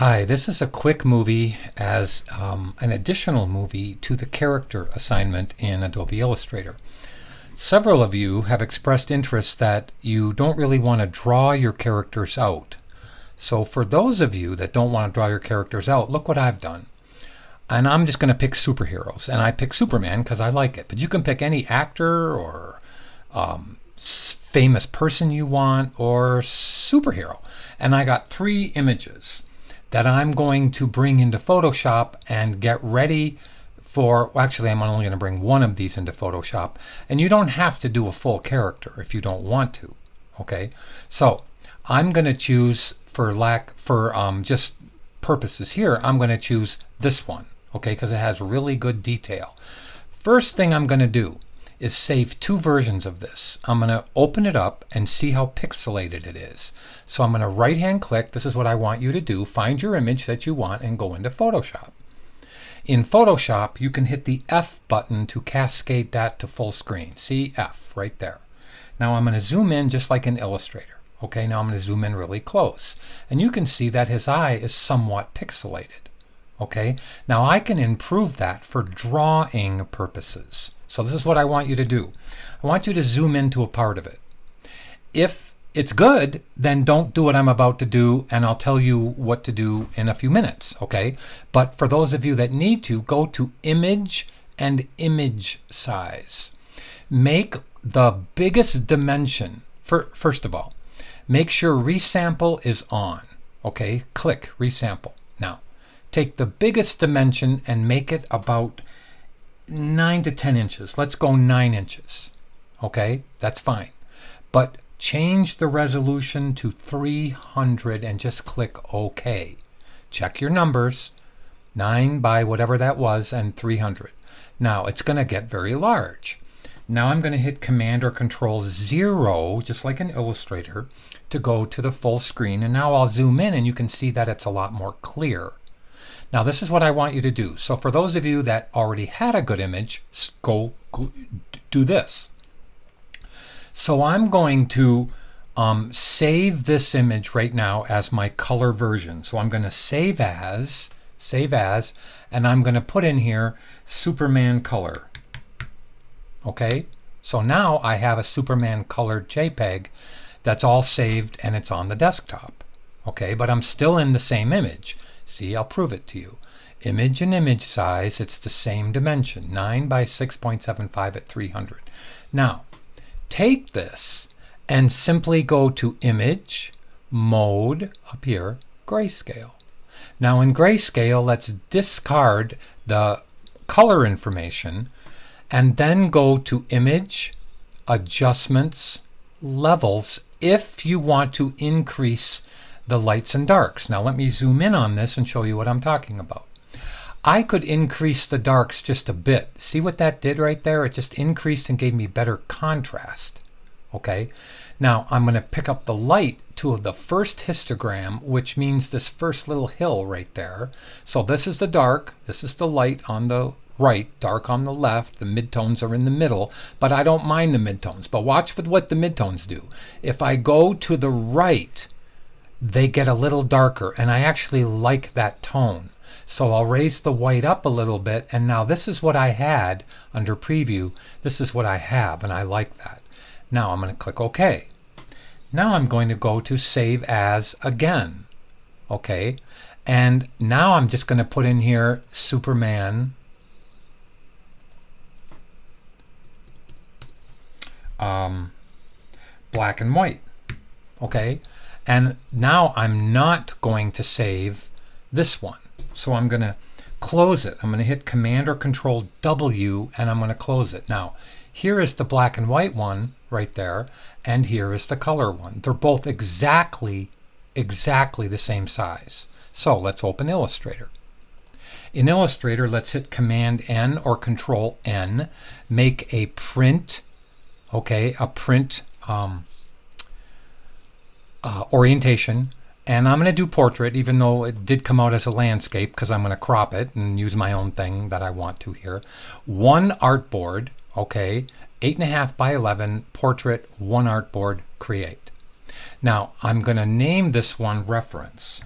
Hi, this is a quick movie as an additional movie to the character assignment in Adobe Illustrator. Several of you have expressed interest that you don't really want to draw your characters out. So for those of you that don't want to draw your characters out, look what I've done. And I'm just going to pick superheroes. And I pick Superman because I like it. But you can pick any actor or famous person you want or superhero. And I got 3 images that I'm going to bring into Photoshop and get ready for, well, actually I'm only going to bring one of these into Photoshop, and you don't have to do a full character if you don't want to. Okay, so I'm going to choose for just purposes here, I'm going to choose this one, okay, because it has really good detail. First thing I'm going to do is save 2 versions of this. I'm going to open it up and see how pixelated it is. So I'm going to right hand click. This is what I want you to do. Find your image that you want and go into Photoshop. In Photoshop, you can hit the F button to cascade that to full screen. See F right there. Now I'm going to zoom in just like in Illustrator. Okay, now I'm going to zoom in really close. And you can see that his eye is somewhat pixelated. Okay, now I can improve that for drawing purposes. So this is what I want you to do. I want you to zoom into a part of it. If it's good, then don't do what I'm about to do, and I'll tell you what to do in a few minutes, okay? But for those of you that need to, go to Image and Image Size. Make the biggest dimension, first of all, make sure Resample is on, okay? Click Resample. Now, take the biggest dimension and make it about 9 to 10 inches. Let's go 9 inches. Okay, that's fine. But change the resolution to 300 and just click OK. Check your numbers, 9 by whatever that was and 300. Now it's going to get very large. Now I'm going to hit Command or Control 0, just like in Illustrator, to go to the full screen. And now I'll zoom in and you can see that it's a lot more clear. Now this is what I want you to do. So for those of you that already had a good image, go do this. So I'm going to save this image right now as my color version. So I'm going to save as, and I'm going to put in here Superman color. Okay, so now I have a Superman colored JPEG that's all saved and it's on the desktop. Okay, but I'm still in the same image. See, I'll prove it to you. Image and image size, it's the same dimension, 9 by 6.75 at 300. Now, take this and simply go to Image, Mode, up here, Grayscale. Now in Grayscale, let's discard the color information and then go to Image, Adjustments, Levels, if you want to increase the lights and darks. Now let me zoom in on this and show you what I'm talking about. I could increase the darks just a bit. See what that did right there? It just increased and gave me better contrast. Okay, now I'm going to pick up the light to the first histogram, which means this first little hill right there. So this is the dark, this is the light on the right, dark on the left, the midtones are in the middle, but I don't mind the midtones. But watch with what the midtones do. If I go to the right, they get a little darker, and I actually like that tone. So I'll raise the white up a little bit, and now this is what I had under preview. This is what I have, and I like that. Now I'm going to click OK. Now I'm going to go to Save As again. Okay, and now I'm just going to put in here Superman black and white. Okay, and now I'm not going to save this one. So I'm going to close it. I'm going to hit Command or Control W and I'm going to close it. Now, here is the black and white one right there, and here is the color one. They're both exactly the same size. So let's open Illustrator. In Illustrator, let's hit Command N or Control N, make a print, okay, a print orientation. And I'm going to do portrait, even though it did come out as a landscape, because I'm going to crop it and use my own thing that I want to here. One artboard, okay, 8.5 by 11, portrait, one artboard, create. Now I'm going to name this one reference.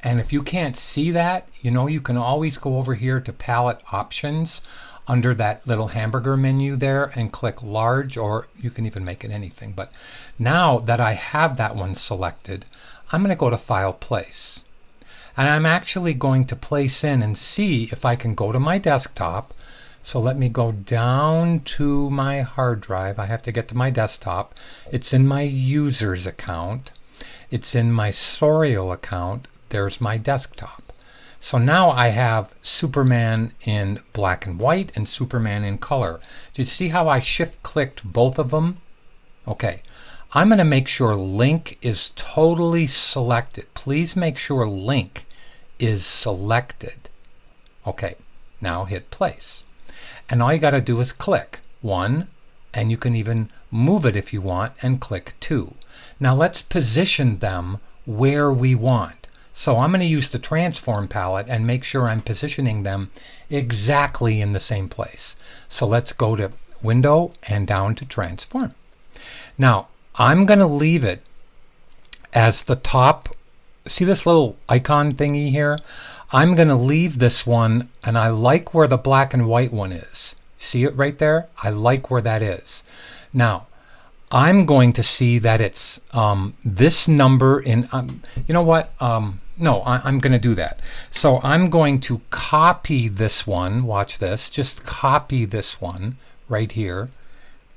And if you can't see that, you know, you can always go over here to palette options under that little hamburger menu there and click large, or you can even make it anything. But now that I have that one selected, I'm going to go to File, Place. And I'm actually going to place in and see if I can go to my desktop. So let me go down to my hard drive. I have to get to my desktop. It's in my users account. It's in my Sorial account. There's my desktop. So now I have Superman in black and white and Superman in color. Do you see how I shift clicked both of them? Okay, I'm going to make sure link is totally selected. Please make sure link is selected. Okay, now hit place. And all you got to do is click 1, and you can even move it if you want, and click 2. Now let's position them where we want. So I'm going to use the transform palette and make sure I'm positioning them exactly in the same place. So let's go to Window and down to Transform. Now I'm going to leave it as the top. See this little icon thingy here? I'm going to leave this one, and I like where the black and white one is. See it right there? I like where that is. Now I'm going to see that it's this number in, you know what? No, I'm going to do that. So I'm going to copy this one. Watch this. Just copy this one right here.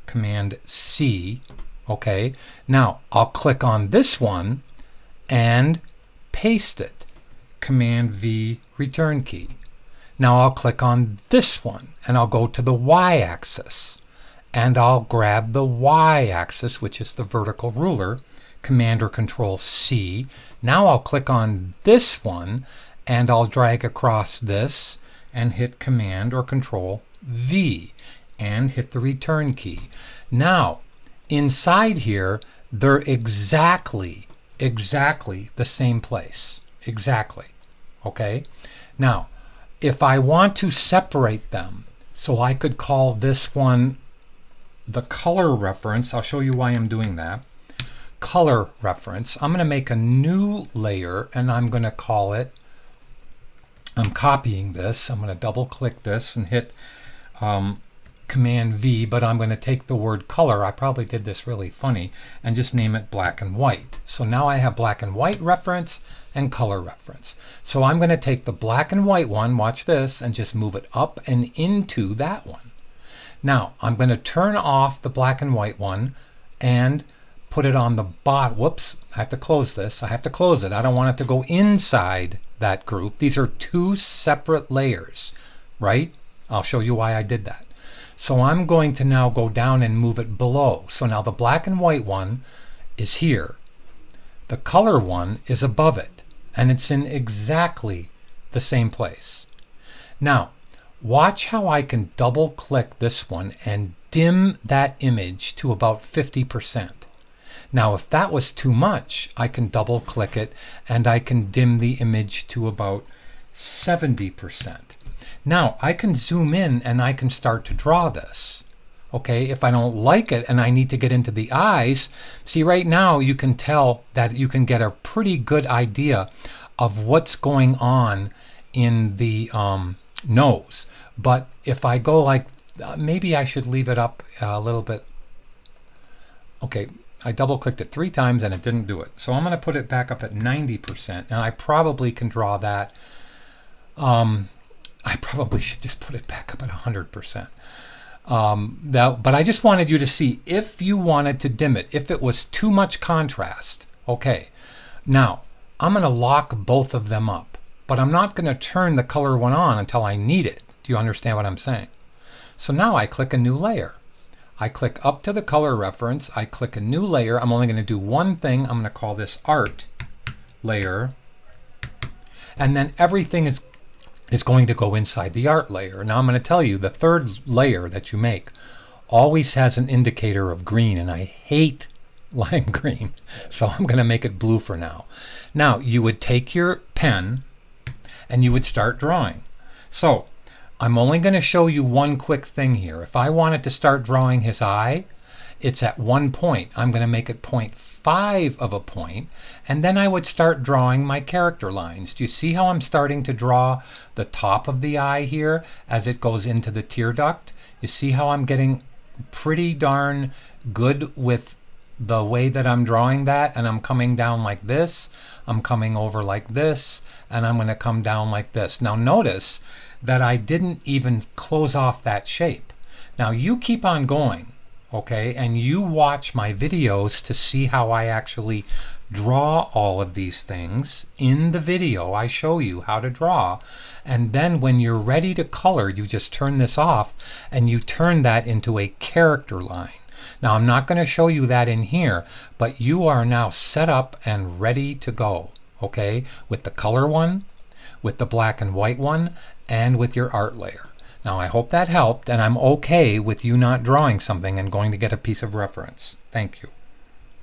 Command C. Okay. Now I'll click on this one and paste it. Command V, return key. Now I'll click on this one and I'll go to the Y-axis. And I'll grab the Y-axis, which is the vertical ruler. Command or Control C. Now I'll click on this one and I'll drag across this and hit Command or Control V and hit the return key. Now inside here they're exactly the same place. Exactly. Okay. Now if I want to separate them, so I could call this one the color reference. I'll show you why I'm doing that. Color reference. I'm going to make a new layer and I'm going to call it, I'm copying this. I'm going to double click this and hit Command V, but I'm going to take the word color. I probably did this really funny and just name it black and white. So now I have black and white reference and color reference. So I'm going to take the black and white one, watch this, and just move it up and into that one. Now I'm going to turn off the black and white one and put it on the bottom. Whoops, I have to close this. I have to close it. I don't want it to go inside that group. These are two separate layers, right? I'll show you why I did that. So I'm going to now go down and move it below. So now the black and white one is here. The color one is above it, and it's in exactly the same place. Now, watch how I can double click this one and dim that image to about 50%. Now, if that was too much, I can double click it and I can dim the image to about 70%. Now, I can zoom in and I can start to draw this. Okay, if I don't like it and I need to get into the eyes, see right now you can tell that you can get a pretty good idea of what's going on in the nose. But if I go like, maybe I should leave it up a little bit. Okay, I double clicked it 3 times and it didn't do it. So I'm going to put it back up at 90%, and I probably can draw that. I probably should just put it back up at 100%. But I just wanted you to see if you wanted to dim it, if it was too much contrast. Okay, now I'm going to lock both of them up, but I'm not going to turn the color one on until I need it. Do you understand what I'm saying? So now I click a new layer. I click up to the color reference. I click a new layer. I'm only going to do one thing. I'm going to call this art layer. And then everything is going to go inside the art layer. Now I'm going to tell you the third layer that you make always has an indicator of green, and I hate lime green. So I'm going to make it blue for now. Now you would take your pen and you would start drawing. So I'm only going to show you one quick thing here. If I wanted to start drawing his eye, it's at 1 point. I'm going to make it 0.5 of a point, and then I would start drawing my character lines. Do you see how I'm starting to draw the top of the eye here as it goes into the tear duct? You see how I'm getting pretty darn good with the way that I'm drawing that, and I'm coming down like this, I'm coming over like this, and I'm going to come down like this. Now notice that I didn't even close off that shape. Now you keep on going, okay, and you watch my videos to see how I actually draw all of these things. In the video I show you how to draw, and then when you're ready to color, you just turn this off and you turn that into a character line. Now I'm not going to show you that in here, but you are now set up and ready to go, okay, with the color one, with the black and white one, and with your art layer. Now I hope that helped, and I'm okay with you not drawing something and going to get a piece of reference. Thank you.